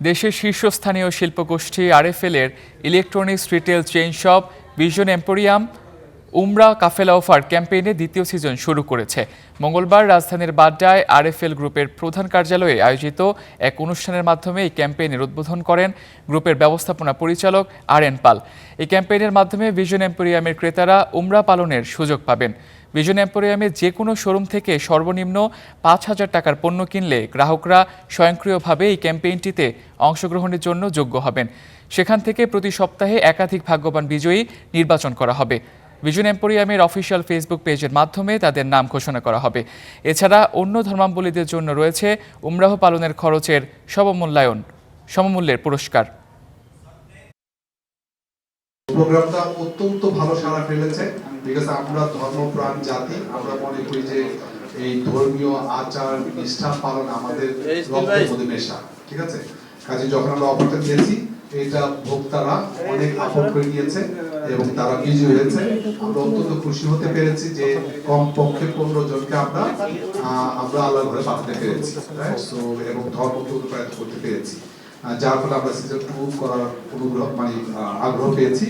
দেশের শীর্ষস্থানীয় শিল্পগোষ্ঠী আরএফএল-এর electronics retail chain shop Vision Emporium উমরা কাফেলা অফার ক্যাম্পেইনে দ্বিতীয় সিজন শুরু করেছে। মঙ্গলবার রাজধানীর বাড্ডায় আরএফএল গ্রুপের প্রধান কার্যালয়ে আয়োজিত এক অনুষ্ঠানের মাধ্যমে এই ক্যাম্পেইনের উদ্বোধন করেন গ্রুপের ব্যবস্থাপনা পরিচালক আর.এন. পাল। এই ক্যাম্পেইনের মাধ্যমে ভিশন এম্পোরিয়ামের ক্রেতারা উমরা পালনের সুযোগ পাবেন। ভিশন এম্পোরিয়ামে যে কোনো শোরুম থেকে সর্বনিম্ন ৫,০০০ টাকার পণ্য কিনলে গ্রাহকরা স্বয়ংক্রিয়ভাবে এই ক্যাম্পেইনটিতে অংশগ্রহণের জন্য যোগ্য হবেন। সেখান থেকে প্রতি সপ্তাহে একাধিক ভাগ্যবান বিজয়ী নির্বাচন করা হবে। ভিশন এম্পোরিয়ামের অফিসিয়াল ফেসবুক পেজের মাধ্যমে তাদের নাম ঘোষণা করা হবে। এছাড়া অন্য ধর্মাবলম্বীদের জন্য রয়েছে উমরাহ পালনের খরচের সমমূল্যের পুরস্কার। প্রোগ্রামটা অত্যন্ত ভালো সাড়া ফেলেছে, বিকজ আমরা ধর্মপ্রাণ জাতি, আমরা মনে করি যে এই ধর্মীয় আচার নিষ্ঠা পালন আমাদের রক্তের মধ্যে মেশা, ঠিক আছে। কাজে যখন আমরা অফারটা দিয়েছি, এটা ভোক্তারা অনেক আপন করে নিয়েছে এবং তারা বিজয়ী হয়েছে। আমরা অত্যন্ত খুশি হতে পেরেছি যে কমপক্ষে 15 জনকে আমরা আল্লাহর ঘরে পাঠাতে পেরেছি, এবং ধর্মকে অনুপ্রাণিত করতে পেরেছি, যার ফলে আমরা সিজন 2 করার আগ্রহ পেয়েছি।